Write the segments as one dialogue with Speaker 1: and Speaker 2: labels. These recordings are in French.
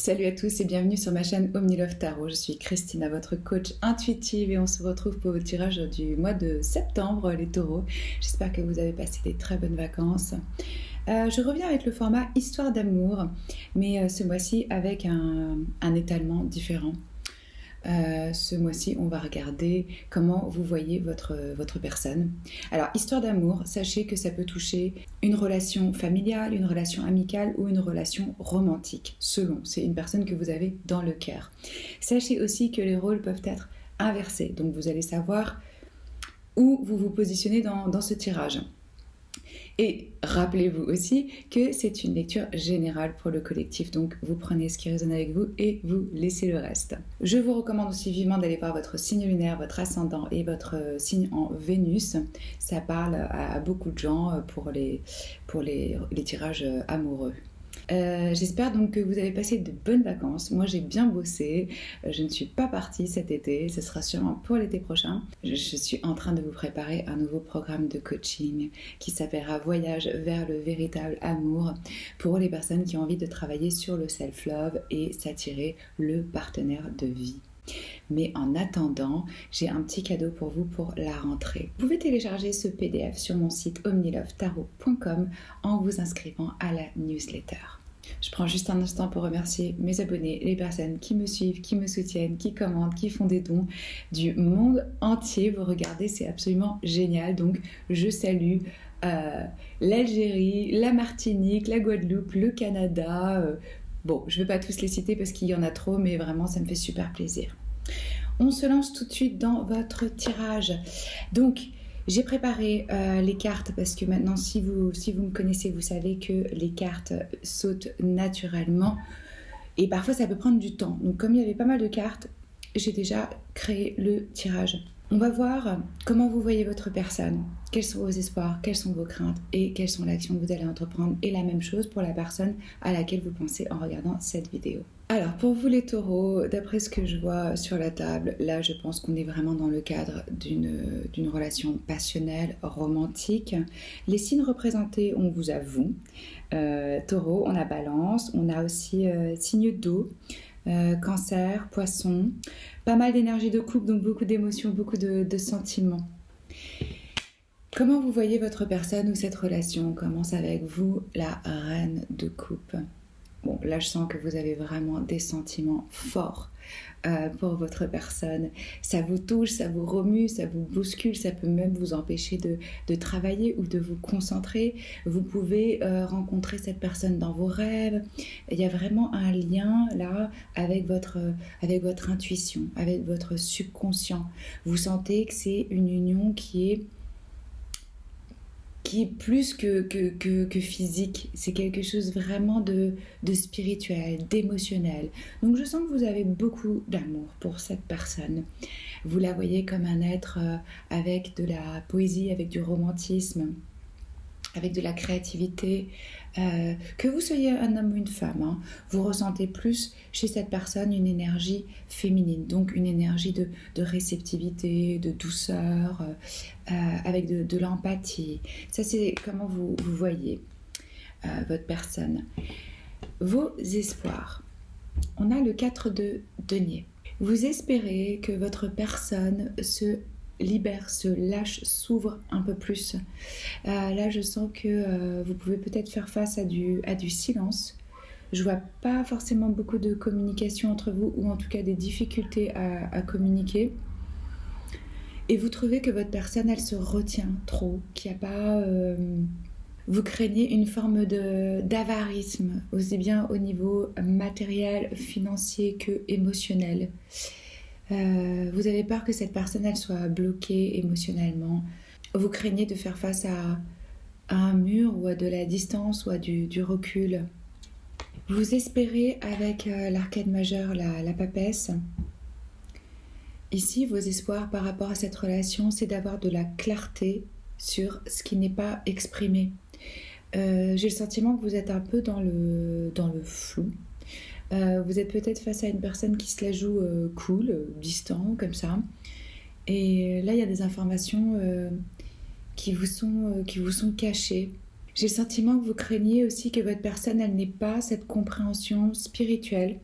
Speaker 1: Salut à tous et bienvenue sur ma chaîne OmniLove Tarot. Je suis Christina, votre coach intuitive et on se retrouve pour le tirage du mois de septembre, les taureaux. J'espère que vous avez passé des très bonnes vacances. Je reviens avec le format Histoire d'amour, mais ce mois-ci avec un étalement différent. Ce mois-ci, on va regarder comment vous voyez votre personne. Alors, histoire d'amour, sachez que ça peut toucher une relation familiale, une relation amicale ou une relation romantique, selon. C'est une personne que vous avez dans le cœur. Sachez aussi que les rôles peuvent être inversés, donc vous allez savoir où vous vous positionnez dans ce tirage. Et rappelez-vous aussi que c'est une lecture générale pour le collectif, donc vous prenez ce qui résonne avec vous et vous laissez le reste. Je vous recommande aussi vivement d'aller voir votre signe lunaire, votre ascendant et votre signe en Vénus. Ça parle à beaucoup de gens pour les tirages amoureux. J'espère donc que vous avez passé de bonnes vacances. Moi j'ai bien bossé, je ne suis pas partie cet été, ce sera sûrement pour l'été prochain. Je suis en train de vous préparer un nouveau programme de coaching qui s'appellera Voyage vers le véritable amour pour les personnes qui ont envie de travailler sur le self-love et s'attirer le partenaire de vie. Mais en attendant, j'ai un petit cadeau pour vous pour la rentrée. Vous pouvez télécharger ce PDF sur mon site omnilovetarot.com en vous inscrivant à la newsletter. Je prends juste un instant pour remercier mes abonnés, les personnes qui me suivent, qui me soutiennent, qui commentent, qui font des dons du monde entier. Vous regardez, c'est absolument génial. Donc, je salue l'Algérie, la Martinique, la Guadeloupe, le Canada. Bon, je ne vais pas tous les citer parce qu'il y en a trop, mais vraiment, ça me fait super plaisir. On se lance tout de suite dans votre tirage. Donc, j'ai préparé les cartes parce que maintenant, si vous me connaissez, vous savez que les cartes sautent naturellement et parfois, ça peut prendre du temps. Donc, comme il y avait pas mal de cartes, j'ai déjà créé le tirage. On va voir comment vous voyez votre personne, quels sont vos espoirs, quelles sont vos craintes et quelles sont l'actions que vous allez entreprendre. Et la même chose pour la personne à laquelle vous pensez en regardant cette vidéo. Alors pour vous les taureaux, d'après ce que je vois sur la table, là je pense qu'on est vraiment dans le cadre d'une relation passionnelle, romantique. Les signes représentés, on vous avoue. Taureau, on a balance, on a aussi signe d'eau. Cancer, poisson, pas mal d'énergie de couple, donc beaucoup d'émotions, beaucoup de sentiments. Comment vous voyez votre personne ou cette relation? On commence avec vous, la reine de coupe. Bon, là je sens que vous avez vraiment des sentiments forts pour votre personne. Ça vous touche, ça vous remue, ça vous bouscule, ça peut même vous empêcher de travailler ou de vous concentrer. Vous pouvez rencontrer cette personne dans vos rêves. Il y a vraiment un lien là avec votre intuition, avec votre subconscient. Vous sentez que c'est une union qui est plus que physique, c'est quelque chose vraiment de spirituel, d'émotionnel. Donc je sens que vous avez beaucoup d'amour pour cette personne. Vous la voyez comme un être avec de la poésie, avec du romantisme, avec de la créativité. Que vous soyez un homme ou une femme, vous ressentez plus chez cette personne une énergie féminine, donc une énergie de réceptivité, de douceur, avec de l'empathie. Ça, c'est comment vous voyez votre personne. Vos espoirs. On a le 4 de denier. Vous espérez que votre personne se libère, se lâche, s'ouvre un peu plus. Là, je sens que vous pouvez peut-être faire face à du silence. Je vois pas forcément beaucoup de communication entre vous, ou en tout cas des difficultés à communiquer. Et vous trouvez que votre personne, elle se retient trop, qu'il n'y a pas... Vous craignez une forme d'avarisme, aussi bien au niveau matériel, financier que émotionnel. Vous avez peur que cette personne elle soit bloquée émotionnellement. Vous craignez de faire face à un mur ou à de la distance ou à du recul. Vous espérez avec l'arcade majeur, la papesse. Ici, vos espoirs par rapport à cette relation, c'est d'avoir de la clarté sur ce qui n'est pas exprimé. J'ai le sentiment que vous êtes un peu dans le flou. Vous êtes peut-être face à une personne qui se la joue cool, distant, comme ça. Et là, il y a des informations qui vous sont cachées. J'ai le sentiment que vous craignez aussi que votre personne, elle n'ait pas cette compréhension spirituelle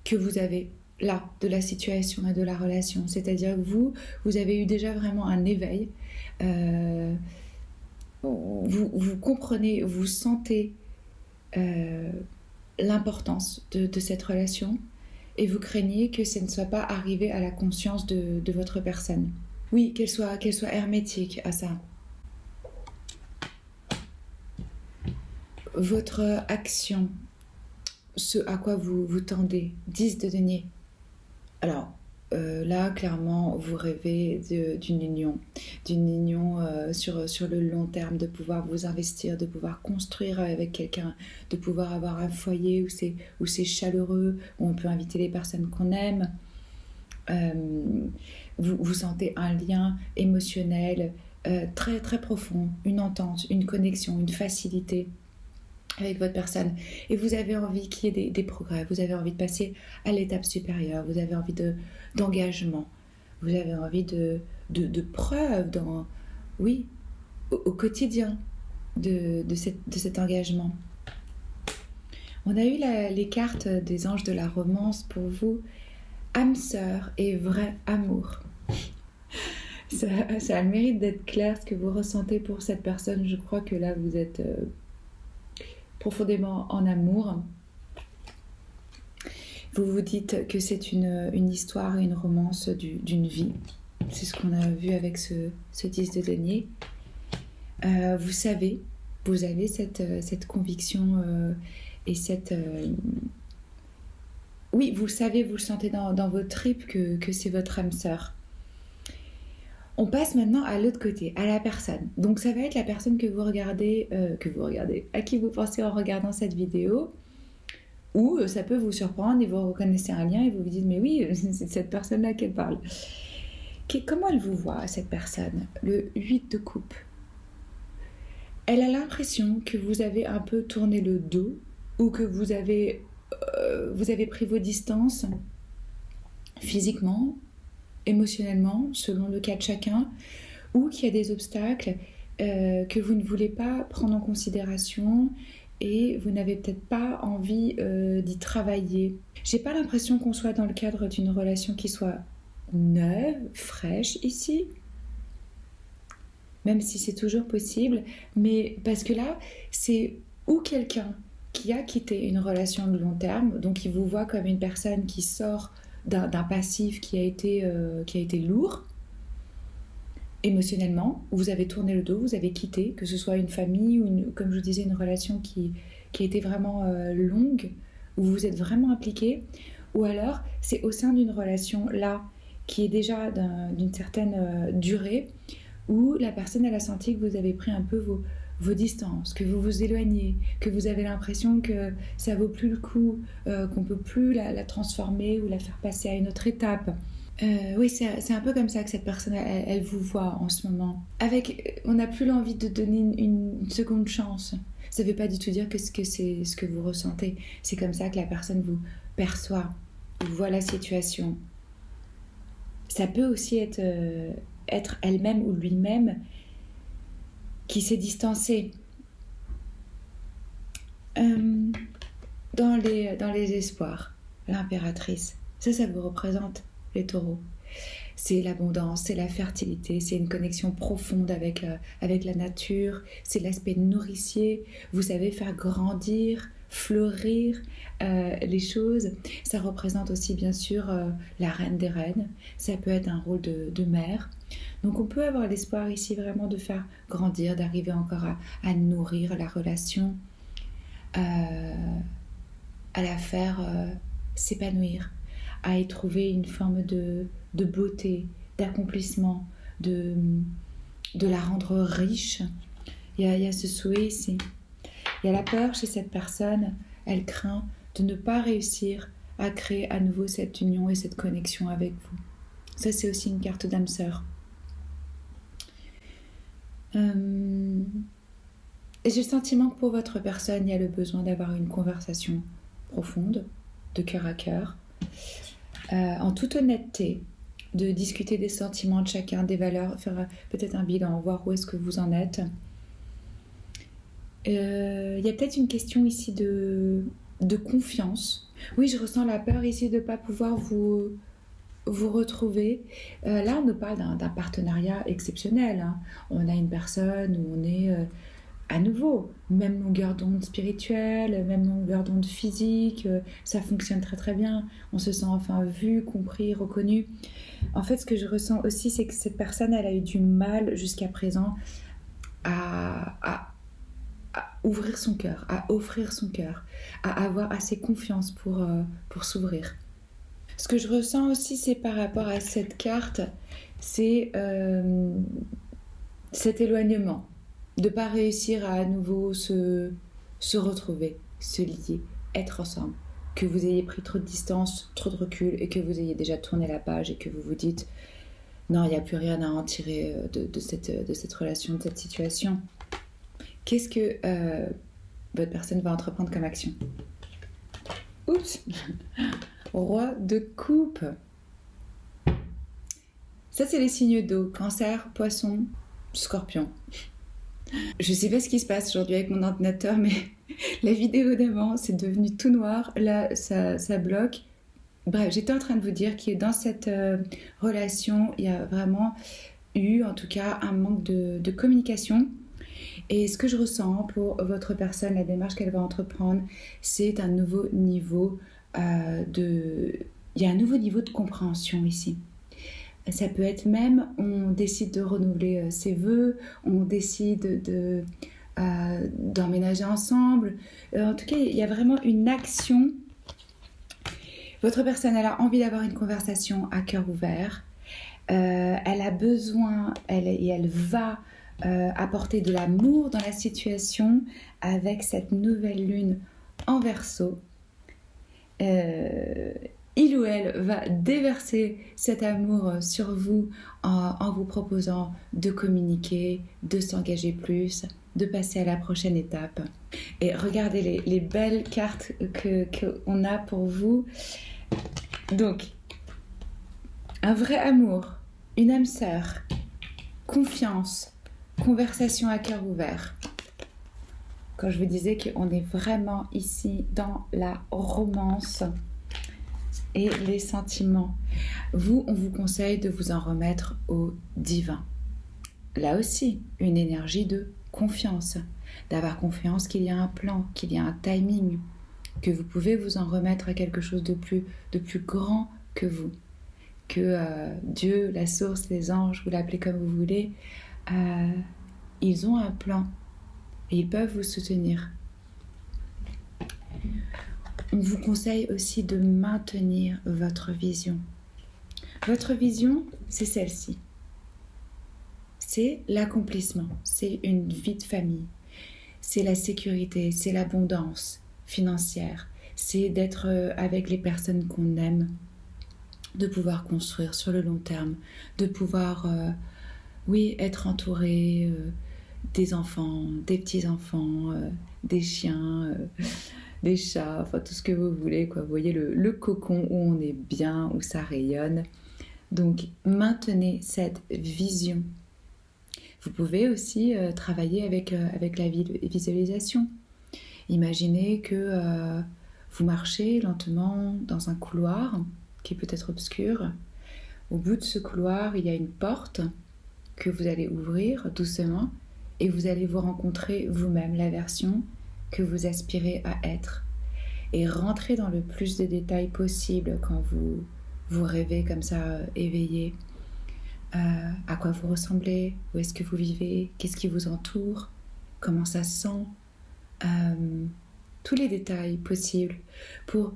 Speaker 1: que vous avez là, de la situation et de la relation. C'est-à-dire que vous avez eu déjà vraiment un éveil. Vous comprenez, vous sentez l'importance de cette relation et vous craignez que ça ne soit pas arrivé à la conscience de votre personne. Oui, qu'elle soit hermétique à ça. Votre action, ce à quoi vous tendez, 10 de denier. Alors, là, clairement, vous rêvez d'une union sur le long terme, de pouvoir vous investir, de pouvoir construire avec quelqu'un, de pouvoir avoir un foyer où c'est chaleureux, où on peut inviter les personnes qu'on aime. Vous sentez un lien émotionnel très, très profond, une entente, une connexion, une facilité avec votre personne, et vous avez envie qu'il y ait des progrès, vous avez envie de passer à l'étape supérieure, vous avez envie d'engagement, vous avez envie de preuve au quotidien de cet engagement. On a eu les cartes des anges de la romance pour vous, âme sœur et vrai amour. Ça a le mérite d'être clair ce que vous ressentez pour cette personne. Je crois que là vous êtes profondément en amour. Vous vous dites que c'est une histoire et une romance d'une vie. C'est ce qu'on a vu avec ce 10 de denier. Vous avez cette conviction et cette... oui, vous le savez, vous le sentez dans vos tripes que c'est votre âme sœur. On passe maintenant à l'autre côté, à la personne. Donc ça va être la personne que vous regardez, à qui vous pensez en regardant cette vidéo, ou ça peut vous surprendre et vous reconnaissez un lien et vous vous dites mais oui, c'est de cette personne-là qu'elle parle. Comment elle vous voit, cette personne? Le 8 de coupe. Elle a l'impression que vous avez un peu tourné le dos ou que vous avez pris vos distances physiquement, émotionnellement, selon le cas de chacun, ou qu'il y a des obstacles que vous ne voulez pas prendre en considération et vous n'avez peut-être pas envie d'y travailler. J'ai pas l'impression qu'on soit dans le cadre d'une relation qui soit neuve, fraîche ici, même si c'est toujours possible, mais parce que là, c'est ou quelqu'un qui a quitté une relation de long terme, donc il vous voit comme une personne qui sort d'un passif qui a été lourd émotionnellement, vous avez tourné le dos, vous avez quitté, que ce soit une famille ou comme je vous disais, une relation qui a été vraiment longue, où vous êtes vraiment impliqué, ou alors c'est au sein d'une relation là qui est déjà d'une certaine durée, où la personne elle a senti que vous avez pris un peu vos distances, que vous vous éloignez, que vous avez l'impression que ça vaut plus le coup, qu'on peut plus la transformer ou la faire passer à une autre étape. Oui, c'est un peu comme ça que cette personne, elle vous voit en ce moment. On n'a plus l'envie de donner une seconde chance. Ça ne veut pas du tout dire que c'est ce que vous ressentez. C'est comme ça que la personne vous perçoit, vous voit la situation. Ça peut aussi être elle-même ou lui-même qui s'est distancé. Dans les espoirs, l'impératrice, ça vous représente les taureaux. C'est l'abondance, c'est la fertilité, c'est une connexion profonde avec la nature, c'est l'aspect nourricier, vous savez faire grandir, fleurir les choses. Ça représente aussi bien sûr la reine des reines, ça peut être un rôle de mère. Donc on peut avoir l'espoir ici vraiment de faire grandir, d'arriver encore à nourrir la relation, à la faire s'épanouir, à y trouver une forme de beauté, d'accomplissement, de la rendre riche. Il y a ce souhait ici. Il y a la peur chez cette personne, elle craint de ne pas réussir à créer à nouveau cette union et cette connexion avec vous. Ça, c'est aussi une carte d'âme sœur. Et j'ai le sentiment que pour votre personne, il y a le besoin d'avoir une conversation profonde, de cœur à cœur, en toute honnêteté, de discuter des sentiments de chacun, des valeurs, faire peut-être un bilan, voir où est-ce que vous en êtes. Il y a peut-être une question ici de de confiance. Oui, je ressens la peur ici de ne pas pouvoir vous retrouver. Là, on nous parle d'un partenariat exceptionnel, hein. On a une personne où on est à nouveau, même longueur d'onde spirituelle, même longueur d'onde physique, ça fonctionne très très bien. On se sent enfin vu, compris, reconnu. En fait, ce que je ressens aussi, c'est que cette personne, elle a eu du mal jusqu'à présent à ouvrir son cœur, à offrir son cœur, à avoir assez confiance pour s'ouvrir. Ce que je ressens aussi, c'est par rapport à cette carte, c'est cet éloignement, de ne pas réussir à nouveau se retrouver, se lier, être ensemble. Que vous ayez pris trop de distance, trop de recul et que vous ayez déjà tourné la page et que vous vous dites non, il n'y a plus rien à en tirer de cette relation, de cette situation. Qu'est-ce que votre personne va entreprendre comme action? Oups. Roi de coupe. Ça, c'est les signes d'eau. Cancer, poisson, scorpion. Je sais pas ce qui se passe aujourd'hui avec mon ordinateur, mais la vidéo d'avant, c'est devenu tout noir. Là, ça bloque. Bref, j'étais en train de vous dire que dans cette relation, il y a vraiment eu, en tout cas, un manque de communication. Et ce que je ressens pour votre personne, la démarche qu'elle va entreprendre, c'est un nouveau niveau il y a un nouveau niveau de compréhension ici. Ça peut être même, on décide de renouveler ses vœux, on décide d'emménager ensemble. En tout cas, il y a vraiment une action. Votre personne, elle a envie d'avoir une conversation à cœur ouvert. Elle a besoin, elle va apporter de l'amour dans la situation avec cette nouvelle lune en Verseau. Il ou elle va déverser cet amour sur vous en vous proposant de communiquer, de s'engager plus, de passer à la prochaine étape. Et regardez les belles cartes qu'on a pour vous. Donc, un vrai amour, une âme sœur, confiance, conversation à cœur ouvert. Quand je vous disais qu'on est vraiment ici dans la romance et les sentiments, on vous conseille de vous en remettre au divin. Là aussi, une énergie de confiance, d'avoir confiance qu'il y a un plan, qu'il y a un timing, que vous pouvez vous en remettre à quelque chose de plus grand que vous, que Dieu, la source, les anges, vous l'appelez comme vous voulez, ils ont un plan. Et ils peuvent vous soutenir. On vous conseille aussi de maintenir votre vision. Votre vision, c'est celle-ci. C'est l'accomplissement, c'est une vie de famille, c'est la sécurité, c'est l'abondance financière, c'est d'être avec les personnes qu'on aime, de pouvoir construire sur le long terme, de pouvoir, être entouré des enfants, des petits-enfants, des chiens, des chats, enfin tout ce que vous voulez, quoi. Vous voyez le cocon où on est bien, où ça rayonne. Donc, maintenez cette vision. Vous pouvez aussi travailler avec la visualisation. Imaginez que vous marchez lentement dans un couloir qui est peut-être obscur. Au bout de ce couloir, il y a une porte que vous allez ouvrir doucement et vous allez vous rencontrer vous-même, la version que vous aspirez à être. Et rentrez dans le plus de détails possible quand vous rêvez comme ça, éveillé. À quoi vous ressemblez, où est-ce que vous vivez, qu'est-ce qui vous entoure, comment ça sent, tous les détails possibles pour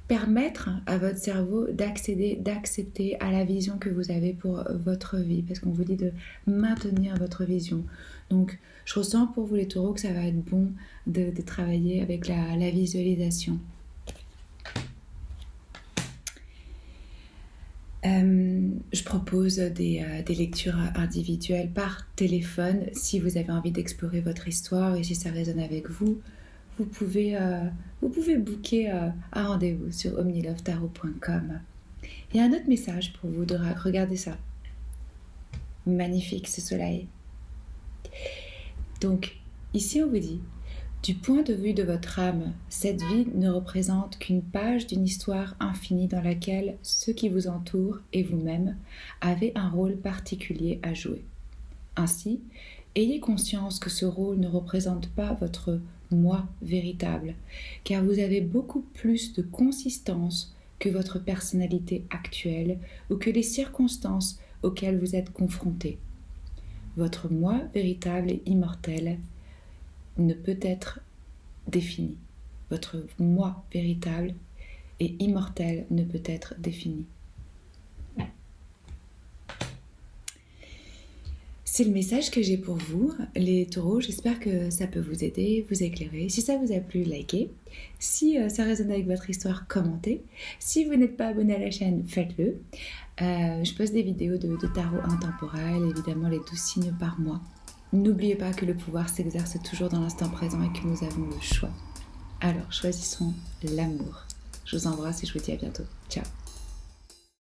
Speaker 1: permettre à votre cerveau d'accepter à la vision que vous avez pour votre vie, parce qu'on vous dit de maintenir votre vision. Donc, je ressens pour vous les taureaux que ça va être bon de travailler avec la visualisation. Je propose des lectures individuelles par téléphone. Si vous avez envie d'explorer votre histoire et si ça résonne avec vous, vous pouvez booker un rendez-vous sur omnilovetarot.com. Il y a un autre message pour vous, regardez ça. Magnifique ce soleil. Donc, ici on vous dit, Du point de vue de votre âme, cette vie ne représente qu'une page d'une histoire infinie dans laquelle ceux qui vous entourent et vous-même avez un rôle particulier à jouer. Ainsi, ayez conscience que ce rôle ne représente pas votre moi véritable, car vous avez beaucoup plus de consistance que votre personnalité actuelle ou que les circonstances auxquelles vous êtes confronté. Votre moi véritable et immortel ne peut être défini. Votre moi véritable et immortel ne peut être défini. C'est le message que j'ai pour vous, les taureaux. J'espère que ça peut vous aider, vous éclairer. Si ça vous a plu, likez. Si ça résonne avec votre histoire, commentez. Si vous n'êtes pas abonné à la chaîne, faites-le. Je poste des vidéos de tarot intemporel, évidemment les 12 signes par mois. N'oubliez pas que le pouvoir s'exerce toujours dans l'instant présent et que nous avons le choix. Alors, choisissons l'amour. Je vous embrasse et je vous dis à bientôt. Ciao.